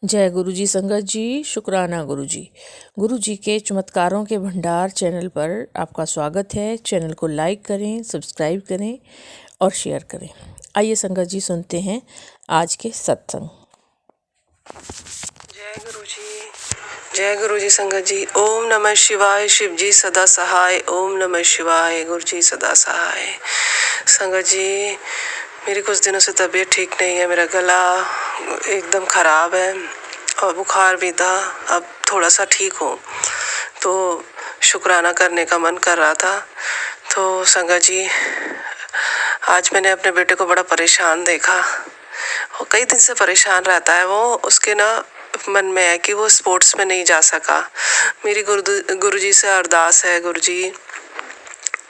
जय गुरु जी संगत जी, शुक्राना गुरु जी। गुरु जी के चमत्कारों के भंडार चैनल पर आपका स्वागत है। चैनल को लाइक करें, सब्सक्राइब करें और शेयर करें। आइए संगत जी सुनते हैं आज के सत्संग। जय गुरु जी संगत जी। ओम नमः शिवाय। शिव जी सदा सहाय। ओम नमः शिवाय। गुरु जी सदा सहाय। संगत जी, मेरी कुछ दिनों से तबीयत ठीक नहीं है। मेरा गला एकदम खराब है और बुखार भी था। अब थोड़ा सा ठीक हूँ, तो शुक्राना करने का मन कर रहा था। तो संगत जी, आज मैंने अपने बेटे को बड़ा परेशान देखा और कई दिन से परेशान रहता है वो। उसके मन में है कि वो स्पोर्ट्स में नहीं जा सका। मेरी गुरुजी से अरदास है, गुरुजी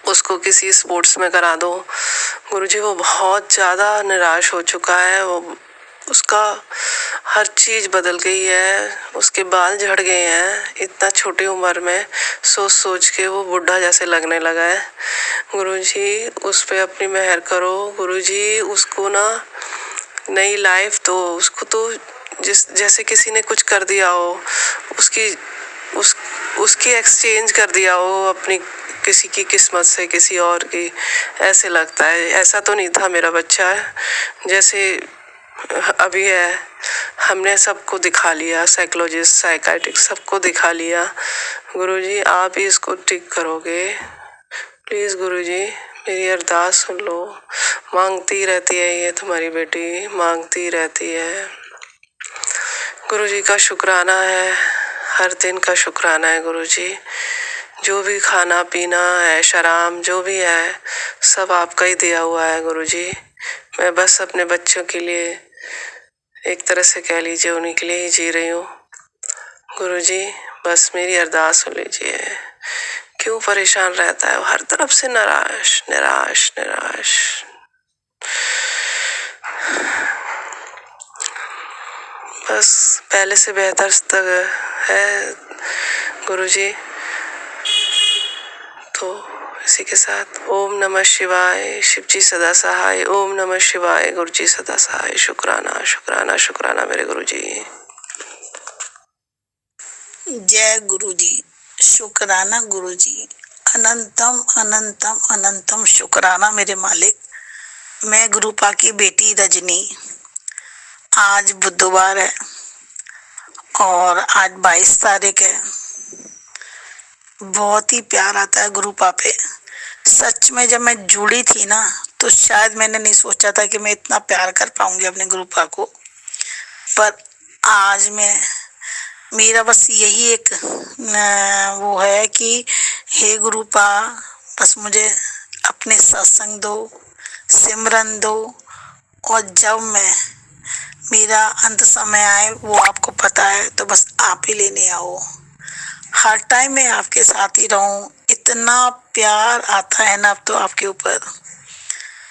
उसको किसी स्पोर्ट्स में करा दो। गुरुजी वो बहुत ज़्यादा निराश हो चुका है। वो उसका हर चीज़ बदल गई है। उसके बाल झड़ गए हैं इतना छोटी उम्र में। सोच सोच के वो बुढ़ा जैसे लगने लगा है। गुरुजी उस पे अपनी मेहर करो। गुरुजी उसको नई लाइफ दो। उसको तो जैसे किसी ने कुछ कर दिया हो, उसकी एक्सचेंज कर दिया हो अपनी किसी की किस्मत से किसी और की। ऐसे लगता है। ऐसा तो नहीं था मेरा बच्चा जैसे अभी है। हमने सबको दिखा लिया, साइकोलॉजिस्ट, साइकाइट्रिस्ट सबको दिखा लिया। गुरुजी आप ही इसको ठीक करोगे। प्लीज़ गुरुजी मेरी अरदास सुन लो। मांगती रहती है ये तुम्हारी बेटी, मांगती रहती है। गुरुजी का शुक्राना है, हर दिन का शुक्राना है गुरुजी। जो भी खाना पीना है, शराब जो भी है, सब आपका ही दिया हुआ है गुरुजी। मैं बस अपने बच्चों के लिए, एक तरह से कह लीजिए उन्हीं के लिए ही जी रही हूँ। गुरुजी बस मेरी अरदास सुन लीजिए। क्यों परेशान रहता है वो, हर तरफ से निराश निराश निराश। बस पहले से बेहतर है गुरुजी। तो इसी के साथ ओम नमः शिवाय। शिव जी सदा सहाय। ओम नमः शिवाय। गुरु जी सदा सहाय। शुक्राना शुक्राना शुक्राना मेरे गुरुजी। जय गुरु जी, शुक्राना गुरु जी। अनंतम अनंतम अनंतम शुक्राना मेरे मालिक। मैं गुरुपा की बेटी रजनी। आज बुधवार है और आज 22 तारीख है। बहुत ही प्यार आता है गुरुपा पे। सच में जब मैं जुड़ी थी ना, तो शायद मैंने नहीं सोचा था कि मैं इतना प्यार कर पाऊंगी अपने गुरुपा को। पर आज मेरा बस यही एक वो है कि हे गुरुपा, बस मुझे अपने सत्संग दो, सिमरन दो, और जब मेरा अंत समय आए, वो आपको पता है, तो बस आप ही लेने आओ। हर टाइम मैं आपके साथ ही रहूं। इतना प्यार आता है ना अब तो आपके ऊपर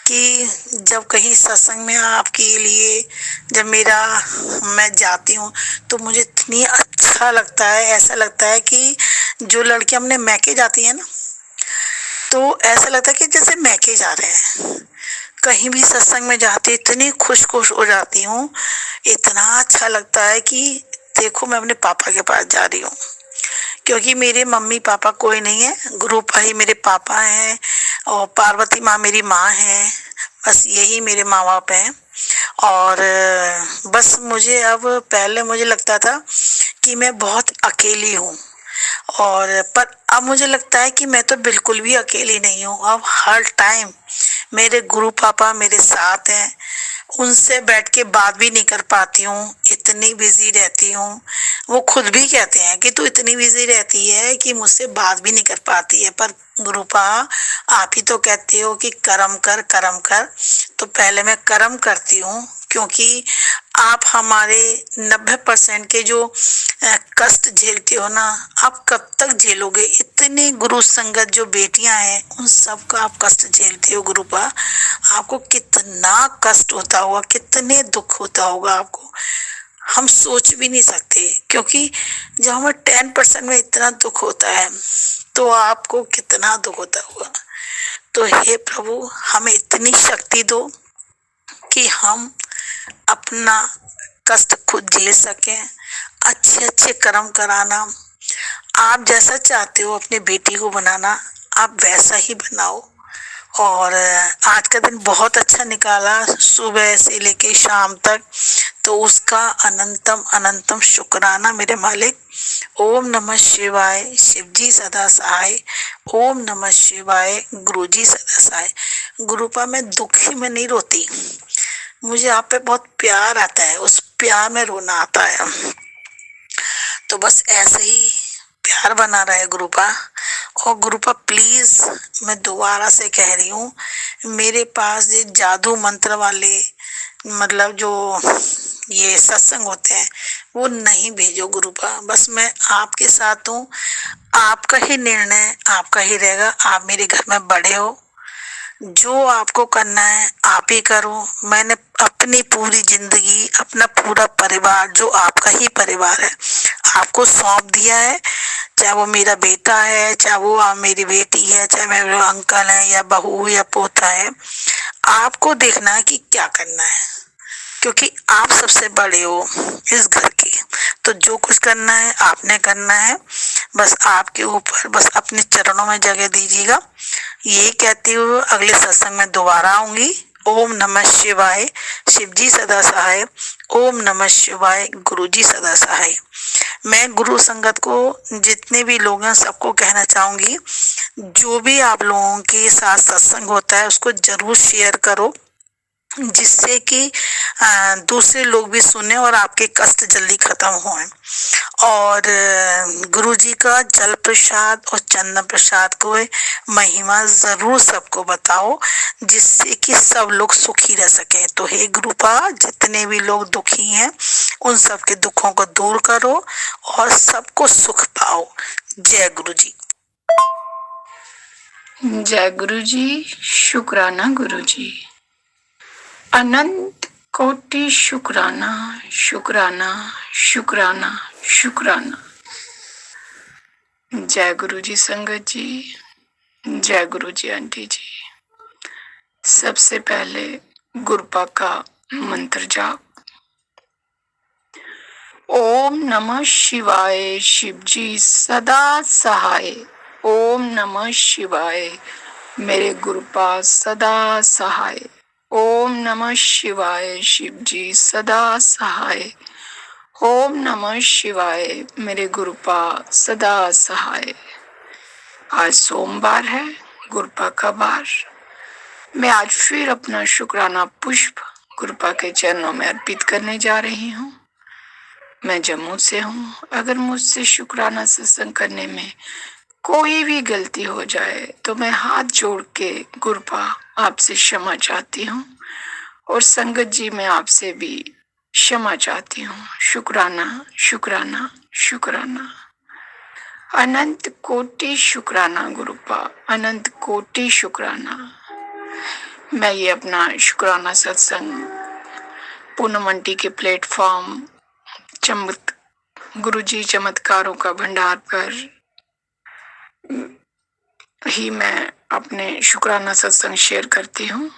कि जब कहीं सत्संग में आपके लिए जब मैं जाती हूँ, तो मुझे इतनी अच्छा लगता है। ऐसा लगता है कि जो लड़के हमने मैके जाती है ना, तो ऐसा लगता है कि जैसे मैके जा रहे हैं। कहीं भी सत्संग में जाती इतनी खुश हो जाती हूँ। इतना अच्छा लगता है कि देखो मैं अपने पापा के पास जा रही हूँ, क्योंकि मेरे मम्मी पापा कोई नहीं है। गुरु भाई मेरे पापा हैं और पार्वती माँ मेरी माँ है। बस यही मेरे माँ बाप हैं। और बस पहले मुझे लगता था कि मैं बहुत अकेली हूँ, पर अब मुझे लगता है कि मैं तो बिल्कुल भी अकेली नहीं हूँ। अब हर टाइम मेरे गुरु पापा मेरे साथ हैं। उनसे बैठ के बात भी नहीं कर पाती हूँ, इतनी बिजी रहती हूँ। वो खुद भी कहते हैं कि तू इतनी बिजी रहती है कि मुझसे बात भी नहीं कर पाती है। पर गुरुपा, आप ही तो कहते हो कि कर्म कर कर्म कर। तो पहले मैं कर्म करती हूँ, क्योंकि आप हमारे 90% के जो कष्ट झेलते हो ना, आप कब तक झेलोगे? इतने गुरु संगत जो बेटियां हैं, उन सब का आप कष्ट झेलते हो गुरुपा। आपको कितना कष्ट होता होगा, कितने दुख होता होगा आपको, हम सोच भी नहीं सकते। क्योंकि जब हमें 10% में इतना दुख होता है, तो आपको कितना दुख होता होगा। तो हे प्रभु, हमें इतनी शक्ति दो कि हम अपना कष्ट खुद झेल सकें, अच्छे अच्छे कर्म कराना। आप जैसा चाहते हो अपनी बेटी को बनाना, आप वैसा ही बनाओ। और आज का दिन बहुत अच्छा निकाला, सुबह से लेके शाम तक, तो उसका अनंतम अनंतम शुक्राना मेरे मालिक। ओम नमः शिवाय, शिव जी सदा सहाय। ओम नमः शिवाय, गुरु जी सदा सहाय। गुरुपा मैं दुखी में नहीं रोती, मुझे आप पे बहुत प्यार आता है, उस प्यार में रोना आता है। तो बस ऐसे ही प्यार बना रहे गुरुपा। और गुरुपा प्लीज मैं दोबारा से कह रही हूँ, मेरे पास ये जादू मंत्र वाले मतलब जो ये सत्संग होते हैं वो नहीं भेजो गुरुपा। बस मैं आपके साथ हूँ, आपका ही निर्णय आपका ही रहेगा। आप मेरे घर में बड़े हो, जो आपको करना है आप ही करो। मैंने अपनी पूरी जिंदगी, अपना पूरा परिवार जो आपका ही परिवार है आपको सौंप दिया है। चाहे वो मेरा बेटा है, चाहे वो मेरी बेटी है, चाहे मेरे अंकल है या बहू या पोता है, आपको देखना है कि क्या करना है, क्योंकि आप सबसे बड़े हो इस घर के। तो जो कुछ करना है आपने करना है, बस आपके ऊपर बस अपने चरणों में जगह दीजिएगा। ये कहती हुए अगले सत्संग में दोबारा आऊंगी। ओम नमः शिवाय, शिव जी सदा सहाय। ओम नमः शिवाय, गुरु जी सदा सहाय। मैं गुरु संगत को जितने भी लोग हैं सबको कहना चाहूंगी, जो भी आप लोगों के साथ सत्संग होता है उसको जरूर शेयर करो, जिससे कि दूसरे लोग भी सुने और आपके कष्ट जल्दी खत्म हों। और गुरु जी का जल प्रसाद और चंदन प्रसाद को महिमा जरूर सबको बताओ, जिससे कि सब लोग सुखी रह सके। तो हे गुरुपा, जितने भी लोग दुखी हैं उन सब के दुखों को दूर करो और सबको सुख पाओ। जय गुरु जी। जय गुरु जी। शुक्राना गुरु जी, अनंत कोटि शुक्राना, शुक्राना, शुक्राना, शुक्राना। जय गुरु जी संगत जी, जय गुरु जी आंटी जी। सबसे पहले गुरुपा का मंत्र जाप। ओम नमः शिवाय, शिव जी सदा सहाय। ओम नमः शिवाय, मेरे गुरुपा सदा सहाय। ओम नमः शिवाय, शिव जी सदा सहाय। ओम नमः शिवाय, मेरे गुरुपा सदा सहाय। आज सोमवार है, गुरुपा का वार। मैं आज फिर अपना शुक्राना पुष्प गुरुपा के चरणों में अर्पित करने जा रही हूँ। मैं जम्मू से हूँ। अगर मुझसे शुक्राना सत्संग करने में कोई भी गलती हो जाए तो मैं हाथ जोड़ के गुरुपा आपसे क्षमा चाहती हूँ, और संगत जी मैं आपसे भी क्षमा चाहती हूँ। शुक्राना, शुक्राना, शुक्राना। अनंत कोटि शुक्राना गुरुपा, अनंत कोटि शुक्राना। मैं ये अपना शुक्राना सत्संग पूनम आंटी के प्लेटफॉर्म गुरुजी चमत्कारों का भंडार पर ही मैं अपने शुक्राना सत्संग शेयर करती हूँ।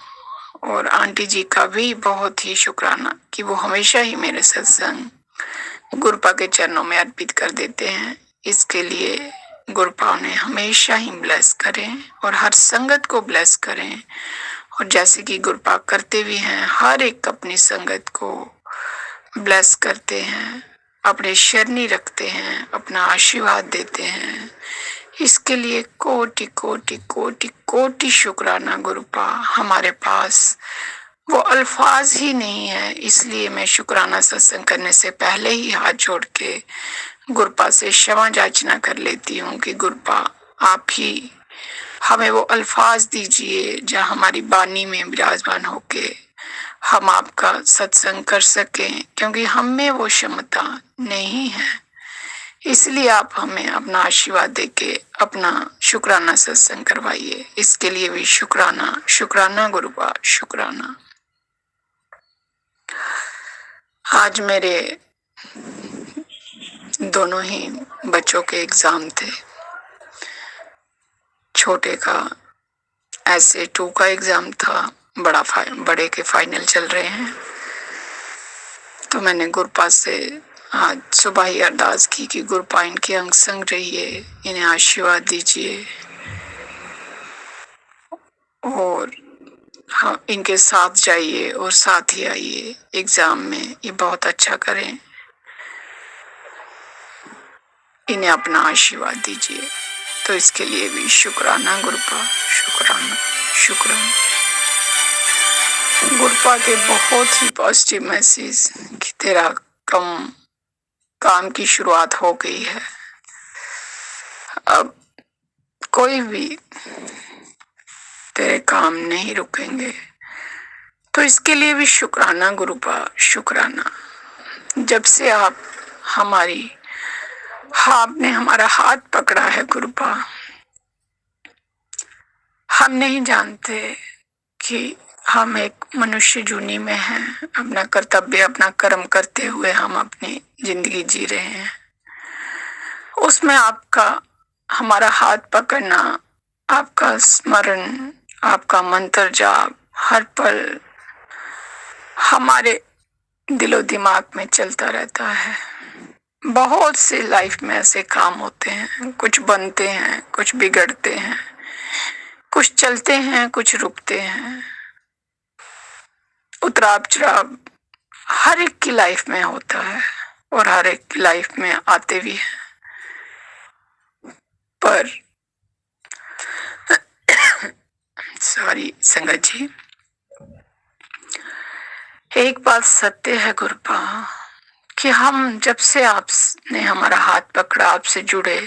और आंटी जी का भी बहुत ही शुक्राना कि वो हमेशा ही मेरे सत्संग गुरुपा के चरणों में अर्पित कर देते हैं। इसके लिए गुरुपा उन्हें हमेशा ही ब्लेस करें और हर संगत को ब्लेस करें। और जैसे कि गुरुपा करते भी हैं, हर एक अपनी संगत को ब्लेस करते हैं, अपने शरणी रखते हैं, अपना आशीर्वाद देते हैं। इसके लिए कोटि कोटि कोटि कोटि शुक्राना गुरुपा। हमारे पास वो अल्फाज ही नहीं है, इसलिए मैं शुक्राना सत्संग करने से पहले ही हाथ जोड़ के गुरुपा से क्षमा याचना कर लेती हूँ कि गुरुपा आप ही हमें वो अल्फाज दीजिए जहाँ हमारी बानी में विराजमान होके हम आपका सत्संग कर सकें, क्योंकि हम में वो क्षमता नहीं है। इसलिए आप हमें अपना आशीर्वाद देके अपना शुक्राना सत्संग करवाइए। इसके लिए भी शुक्राना, शुक्राना गुरुपा, शुक्राना। आज मेरे दोनों ही बच्चों के एग्जाम थे। छोटे का SA2 का एग्जाम था, बड़े के फाइनल चल रहे हैं। तो मैंने गुरुपा से आज सुबह ही अरदास की कि गुरुपा इनके अंग संग रहिए, इन्हें आशीर्वाद दीजिए और हाँ इनके साथ जाइए और साथ ही आइए एग्जाम में, ये बहुत अच्छा करें, इन्हें अपना आशीर्वाद दीजिए। तो इसके लिए भी शुक्राना गुरुपा, शुक्राना शुक्राना। गुरुपा के बहुत ही पॉजिटिव मैसेज कि तेरा काम की शुरुआत हो गई है, अब कोई भी तेरे काम नहीं रुकेंगे। तो इसके लिए भी शुक्राना गुरुपा, शुक्राना। जब से आपने हमारा हाथ पकड़ा है गुरुपा, हम नहीं जानते कि हम एक मनुष्य जूनी में हैं, अपना कर्तव्य अपना कर्म करते हुए हम अपनी जिंदगी जी रहे हैं। उसमें आपका हमारा हाथ पकड़ना, आपका स्मरण, आपका मंत्र जाप हर पल हमारे दिलो दिमाग में चलता रहता है। बहुत से लाइफ में ऐसे काम होते हैं, कुछ बनते हैं, कुछ बिगड़ते हैं, कुछ चलते हैं, कुछ रुकते हैं, उतराव चढ़ाव हर एक की लाइफ में होता है और हर एक की लाइफ में आते भी हैं। पर सॉरी संगत जी, एक बात सत्य है गुरुपा कि हम जब से आपने हमारा हाथ पकड़ा, आपसे जुड़े,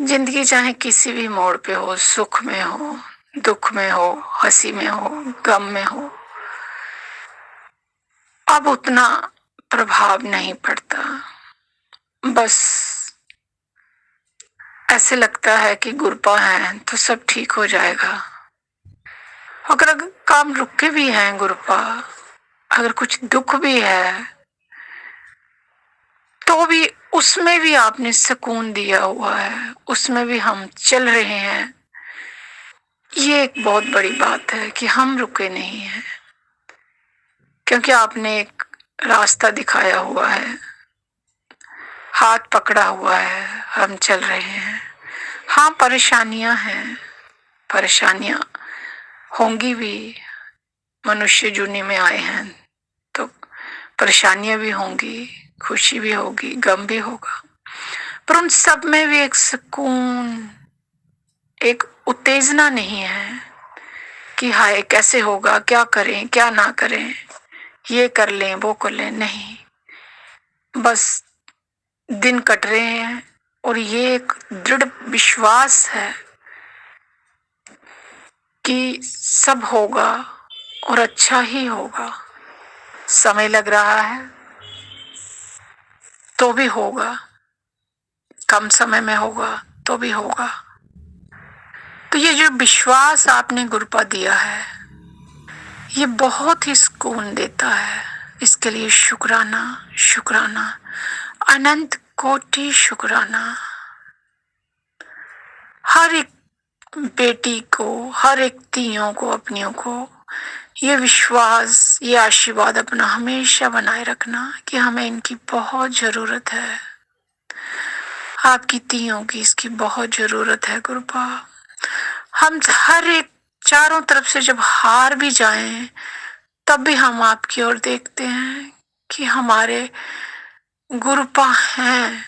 जिंदगी चाहे किसी भी मोड़ पे हो, सुख में हो, दुख में हो, हंसी में हो, गम में हो, अब उतना प्रभाव नहीं पड़ता। बस ऐसे लगता है कि गुरुपा है तो सब ठीक हो जाएगा। अगर काम रुके भी हैं गुरुपा, अगर कुछ दुख भी है तो भी उसमें भी आपने सुकून दिया हुआ है, उसमें भी हम चल रहे हैं। ये एक बहुत बड़ी बात है कि हम रुके नहीं हैं, क्योंकि आपने एक रास्ता दिखाया हुआ है, हाथ पकड़ा हुआ है, हम चल रहे हैं। हाँ परेशानियां हैं, परेशानियां होंगी भी, मनुष्य जूनी में आए हैं तो परेशानियां भी होंगी, खुशी भी होगी, गम भी होगा, पर उन सब में भी एक सुकून, एक उत्तेजना नहीं है कि हाय कैसे होगा, क्या करें क्या ना करें, ये कर लें वो कर लें, नहीं, बस दिन कट रहे हैं और ये एक दृढ़ विश्वास है कि सब होगा और अच्छा ही होगा। समय लग रहा है तो भी होगा, कम समय में होगा तो भी होगा। तो ये जो विश्वास आपने गुरुपा दिया है, ये बहुत ही सुकून देता है। इसके लिए शुक्राना, शुक्राना, अनंत कोटि शुक्राना। हर एक बेटी को, हर एक तियों को, अपनियों को ये विश्वास, ये आशीर्वाद अपना हमेशा बनाए रखना कि हमें इनकी बहुत जरूरत है, आपकी तियों की इसकी बहुत जरूरत है गुरुपा। हम हर एक चारों तरफ से जब हार भी जाएं तब भी हम आपकी ओर देखते हैं कि हमारे गुरुपा हैं,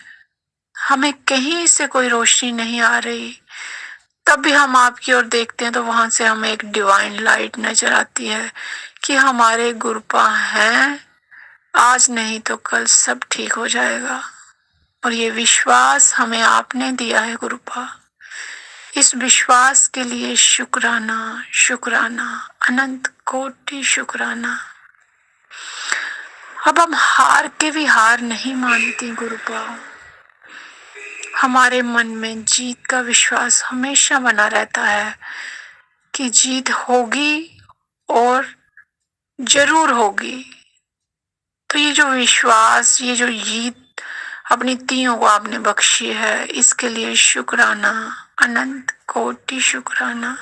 हमें कहीं से कोई रोशनी नहीं आ रही, तब भी हम आपकी ओर देखते हैं तो वहां से हमें एक डिवाइन लाइट नजर आती है कि हमारे गुरुपा हैं, आज नहीं तो कल सब ठीक हो जाएगा। और ये विश्वास हमें आपने दिया है गुरुपा, इस विश्वास के लिए शुक्राना, शुक्राना, अनंत कोटि शुक्राना। अब हम हार के भी हार नहीं मानती गुरुपा, हमारे मन में जीत का विश्वास हमेशा बना रहता है कि जीत होगी और जरूर होगी। तो ये जो विश्वास, ये जो जीत अपनी तियों को आपने बख्शी है, इसके लिए शुक्राना, अनंत कोटि शुक्राना।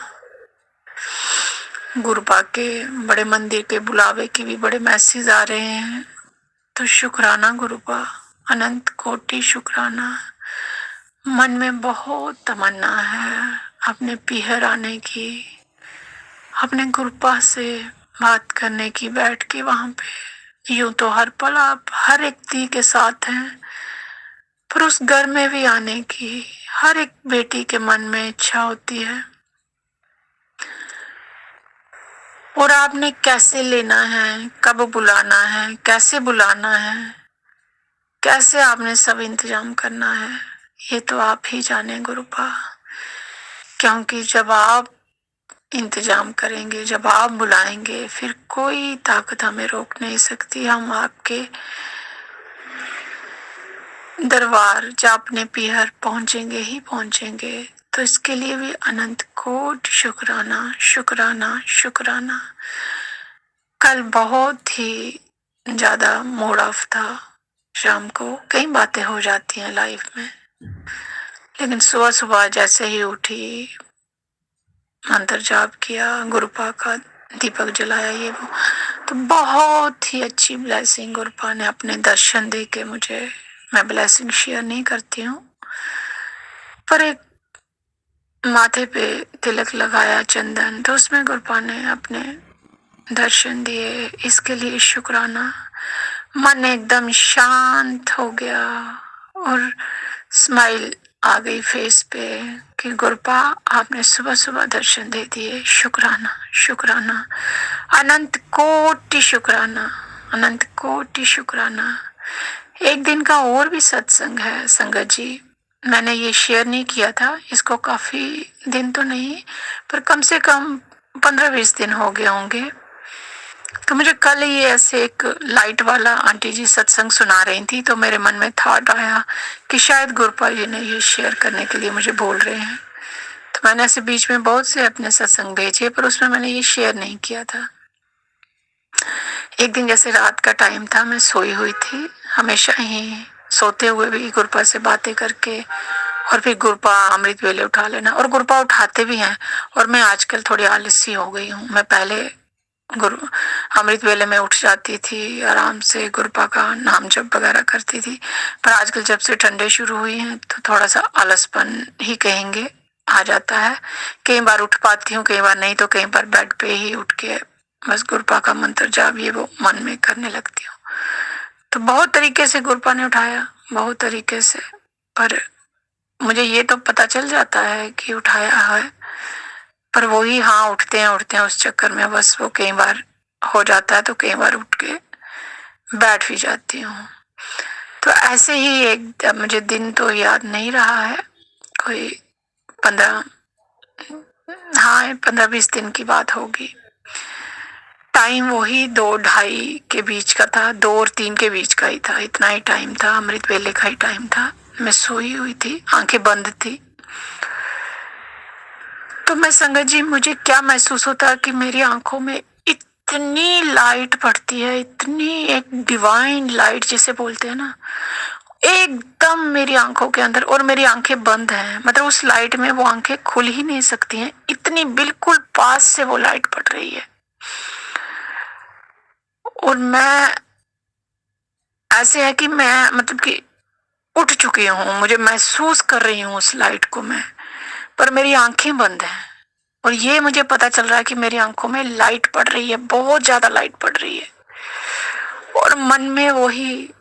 गुरुपा के बड़े मंदिर के बुलावे के भी बड़े मैसेज आ रहे हैं तो शुक्राना गुरुपा, अनंत कोटि शुक्राना। मन में बहुत तमन्ना है अपने पीहर आने की, अपने गुरुपा से बात करने की, बैठ के वहां पे। यूं तो हर पल आप हर व्यक्ति के साथ हैं, पर उस घर में भी आने की हर एक बेटी के मन में इच्छा होती है। और आपने कैसे लेना है, कब बुलाना है, कैसे बुलाना है, कैसे आपने सब इंतजाम करना है, ये तो आप ही जाने गुरुपा। क्योंकि जब आप इंतजाम करेंगे, जब आप बुलाएंगे, फिर कोई ताकत हमें रोक नहीं सकती। हम आपके दरबार जब अपने पीहर पहुंचेंगे ही पहुंचेंगे। तो इसके लिए भी अनंत कोटि शुक्राना, शुक्राना, शुक्राना। कल बहुत ही ज्यादा मूड ऑफ था। शाम को कई बातें हो जाती हैं लाइफ में, लेकिन सुबह सुबह जैसे ही उठी, मंत्र जाप किया, गुरुपा का दीपक जलाया, ये वो, तो बहुत ही अच्छी ब्लेसिंग गुरुपा ने अपने दर्शन दे के मुझे। मैं ब्लेसिंग शेयर नहीं करती हूँ, पर एक माथे पे तिलक लगाया चंदन, तो उसमें गुरुपा ने अपने दर्शन दिए। इसके लिए शुक्राना। मन एकदम शांत हो गया और स्माइल आ गई फेस पे कि गुरुपा आपने सुबह सुबह दर्शन दे दिए। शुक्राना, शुक्राना, अनंत कोटि शुक्राना, अनंत कोटि शुक्राना। एक दिन का और भी सत्संग है संगत जी, मैंने ये शेयर नहीं किया था। इसको काफी दिन तो नहीं, पर कम से कम 15-20 दिन हो गए होंगे। तो मुझे कल ही ऐसे एक लाइट वाला आंटी जी सत्संग सुना रही थी, तो मेरे मन में थॉट आया कि शायद गुरुपा जी ने ये शेयर करने के लिए मुझे बोल रहे हैं। तो मैंने ऐसे बीच में बहुत से अपने सत्संग भेजे, पर उसमें मैंने ये शेयर नहीं किया था। एक दिन जैसे रात का टाइम था, मैं सोई हुई थी, हमेशा ही सोते हुए भी गुरुपा से बातें करके, और फिर गुरुपा अमृत वेले उठा लेना, और गुरुपा उठाते भी हैं। और मैं आजकल थोड़ी आलसी हो गई हूँ। मैं पहले गुरु अमृत वेले में उठ जाती थी, आराम से गुरुपा का नाम जप वगैरह करती थी, पर आजकल जब से ठंडे शुरू हुई हैं तो थोड़ा सा आलसपन ही कहेंगे आ जाता है। कई बार उठ पाती हूँ, कई बार नहीं, तो कई बार बेड पे ही उठ के बस गुरुपा का मंत्र जाप ये वो मन में करने लगती हूँ। तो बहुत तरीके से गुरुपा ने उठाया, बहुत तरीके से, पर मुझे ये तो पता चल जाता है कि उठाया है, पर वो ही हाँ उठते हैं उस चक्कर में बस वो कई बार हो जाता है, तो कई बार उठ के बैठ भी जाती हूँ। तो ऐसे ही एक, मुझे दिन तो याद नहीं रहा है, कोई 15-20 दिन की बात होगी। टाइम वही 2-2:30 के बीच का था, 2 और 3 के बीच का ही था, इतना ही टाइम था, अमृत वेले का ही टाइम था। मैं सोई हुई थी, आंखें बंद थी। तो मैं संगत जी, मुझे क्या महसूस होता कि मेरी आंखों में इतनी लाइट पड़ती है, इतनी एक डिवाइन लाइट जिसे बोलते हैं ना, एकदम मेरी आंखों के अंदर, और मेरी आंखें बंद हैं, मतलब उस लाइट में वो आंखें खुल ही नहीं सकती हैं, इतनी बिल्कुल पास से वो लाइट पड़ रही है। और मैं ऐसे है कि मैं मतलब कि उठ चुकी हूँ, मुझे महसूस कर रही हूँ उस लाइट को मैं, पर मेरी आंखें बंद हैं। और ये मुझे पता चल रहा है कि मेरी आंखों में लाइट पड़ रही है, बहुत ज्यादा लाइट पड़ रही है। और मन में वही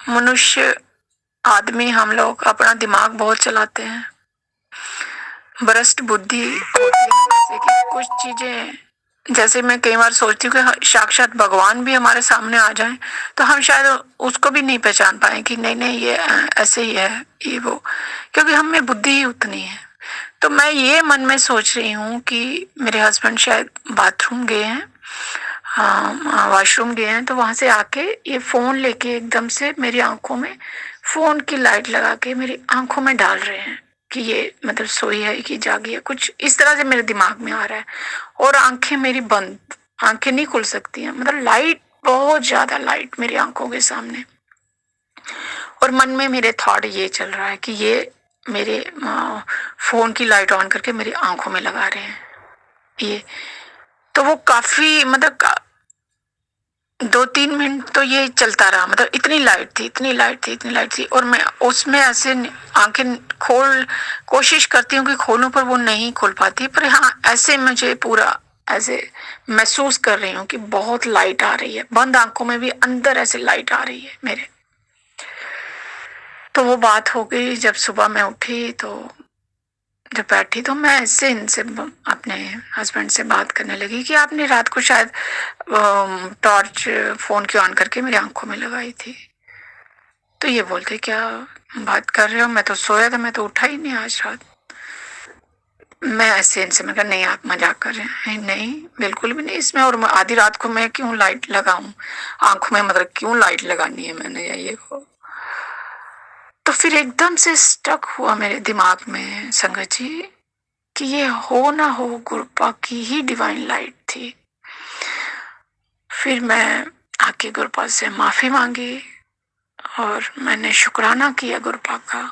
मनुष्य आदमी, हम लोग अपना दिमाग बहुत चलाते हैं, भ्रष्ट बुद्धि होती है, जैसे कि कुछ चीजें, जैसे मैं कई बार सोचती हूँ कि साक्षात भगवान भी हमारे सामने आ जाए तो हम शायद उसको भी नहीं पहचान पाए कि नहीं नहीं ये ऐसे ही है ये वो, क्योंकि हम में बुद्धि ही उतनी है। तो मैं ये मन में सोच रही हूँ कि मेरे हस्बैंड शायद बाथरूम गए हैं, वॉशरूम गए हैं, तो वहां से आके ये फोन लेके एकदम से मेरी आंखों में फोन की लाइट लगा के मेरी आंखों में डाल रहे हैं कि ये मतलब सोई है कि जागी है, कुछ इस तरह से मेरे दिमाग में आ रहा है। और आंखें मेरी बंद, आंखें नहीं खुल सकती हैं, मतलब लाइट, बहुत ज्यादा लाइट मेरी आंखों के सामने। और मन में मेरे थॉट ये चल रहा है कि ये मेरे फोन की लाइट ऑन करके मेरी आंखों में लगा रहे हैं ये। तो वो काफी मतलब 2-3 मिनट तो ये चलता रहा, मतलब इतनी लाइट थी और मैं उसमें ऐसे आंखें कोशिश करती हूँ कि खोलूं, पर वो नहीं खोल पाती। पर हाँ, ऐसे मुझे पूरा ऐसे महसूस कर रही हूँ कि बहुत लाइट आ रही है, बंद आंखों में भी अंदर ऐसे लाइट आ रही है मेरे। तो वो बात हो गई। जब सुबह मैं उठी तो जब बैठी तो मैं ऐसे इनसे अपने हस्बैंड से बात करने लगी कि आपने रात को शायद टॉर्च फोन की ऑन करके मेरी आंखों में लगाई थी। तो ये बोलते क्या बात कर रहे हो, मैं तो सोया था, मैं तो उठा ही नहीं आज रात। मैं ऐसे इनसे मैं कहा नहीं आप मजाक कर रहे हैं। नहीं बिल्कुल भी नहीं, इसमें और आधी रात को मैं क्यों लाइट लगाऊं आंखों में, मतलब क्यों लाइट लगानी है मैंने या ये को। तो फिर एकदम से स्टक हुआ मेरे दिमाग में संगत जी कि ये हो ना हो गुरुपा की ही डिवाइन लाइट थी। फिर मैं आके गुरुपा से माफी मांगी और मैंने शुक्राना किया गुरुपा का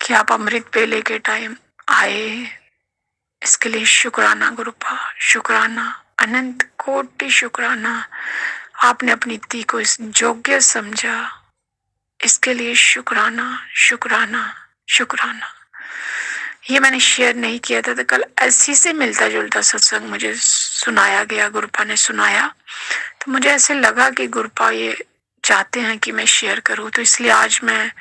कि आप अमृत पेले के टाइम आए, इसके लिए शुक्राना गुरुपा, शुक्राना, अनंत कोटि शुक्राना। आपने अपनी ती को इस योग्य समझा, इसके लिए शुक्राना शुक्राना शुक्राना। ये मैंने शेयर नहीं किया था, तो कल ऐसी से मिलता जुलता सत्संग मुझे सुनाया गया, गुरुपा ने सुनाया, तो मुझे ऐसे लगा कि गुरुपा ये चाहते हैं कि मैं शेयर करूं। तो इसलिए आज मैं,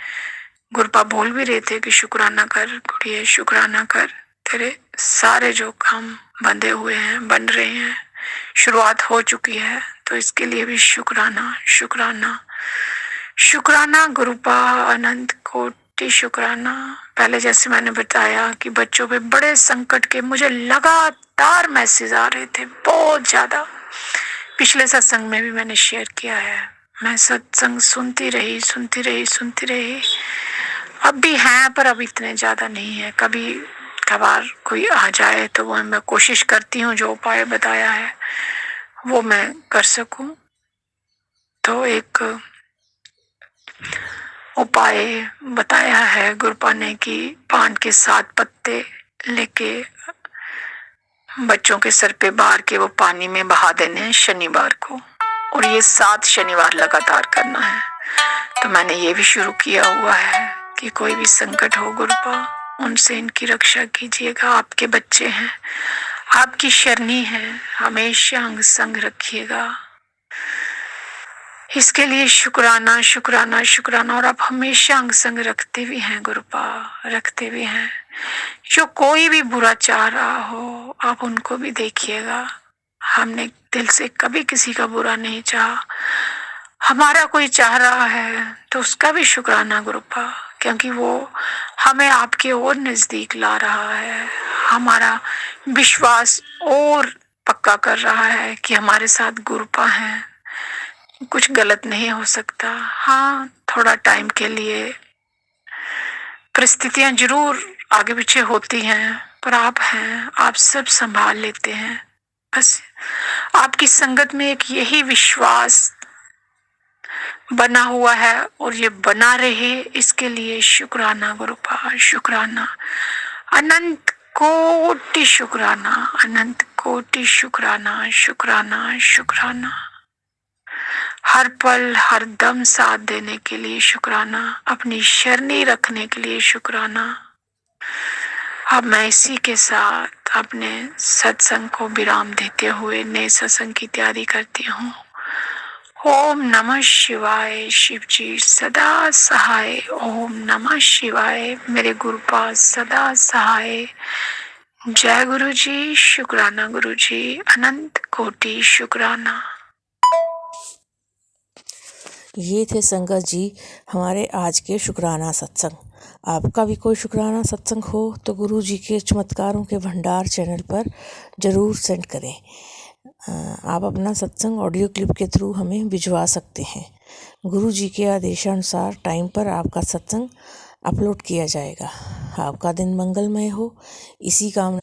गुरुपा बोल भी रहे थे कि शुक्राना कर गुड़िया, शुक्राना कर, तेरे सारे जो काम बंधे हुए हैं बन रहे हैं, शुरुआत हो चुकी है, तो इसके लिए भी शुक्राना शुक्राना शुक्राना गुरुपा, अनंत कोटि शुक्राना। पहले जैसे मैंने बताया कि बच्चों पे बड़े संकट के मुझे लगातार मैसेज आ रहे थे, बहुत ज्यादा। पिछले सत्संग में भी मैंने शेयर किया है, मैं सत्संग सुनती रही। अब भी हैं पर अब इतने ज्यादा नहीं है। कभी कभार कोई आ जाए तो वो मैं कोशिश करती हूँ जो उपाय बताया है वो मैं कर सकूं। तो एक उपाय बताया है गुरुपा ने कि पान के 7 पत्ते लेके बच्चों के सर पे बार के वो पानी में बहा देने हैं शनिवार को, और ये 7 शनिवार लगातार करना है। तो मैंने ये भी शुरू किया हुआ है कि कोई भी संकट हो गुरुपा, उनसे इनकी रक्षा कीजिएगा। आपके बच्चे हैं, आपकी शरणी है, हमेशा अंग संग रखिएगा। इसके लिए शुक्राना शुक्राना शुक्राना। और आप हमेशा अंग संग रखते भी हैं गुरुपा, रखते भी हैं। जो कोई भी बुरा चाह रहा हो आप उनको भी देखिएगा। हमने दिल से कभी किसी का बुरा नहीं चाहा। हमारा कोई चाह रहा है तो उसका भी शुक्राना गुरुपा, क्योंकि वो हमें आपके और नजदीक ला रहा है, हमारा विश्वास और पक्का कर रहा है कि हमारे साथ गुरुपा हैं, कुछ गलत नहीं हो सकता। हाँ, थोड़ा टाइम के लिए परिस्थितियां जरूर आगे पीछे होती हैं, पर आप हैं, आप सब संभाल लेते हैं। बस आपकी संगत में एक यही विश्वास बना हुआ है और ये बना रहे, इसके लिए शुक्राना गुरुपा, शुक्राना, अनंत कोटि शुक्राना, अनंत कोटि शुक्राना शुक्राना शुक्राना। हर पल हर दम साथ देने के लिए शुक्राना, अपनी शरणी रखने के लिए शुक्राना। अब मैं इसी के साथ अपने सत्संग को विराम देते हुए नए सत्संग की तैयारी करती हूँ। ओम नमः शिवाय, शिव जी सदा सहाय। ओम नमः शिवाय, मेरे गुरुपा सदा सहाय। जय गुरु जी, शुक्राना गुरु जी, अनंत कोटि शुक्राना। ये थे संगत जी हमारे आज के शुक्राना सत्संग। आपका भी कोई शुक्राना सत्संग हो तो गुरु जी के चमत्कारों के भंडार चैनल पर ज़रूर सेंड करें। आप अपना सत्संग ऑडियो क्लिप के थ्रू हमें भिजवा सकते हैं। गुरु जी के आदेशानुसार टाइम पर आपका सत्संग अपलोड किया जाएगा। आपका दिन मंगलमय हो, इसी कामना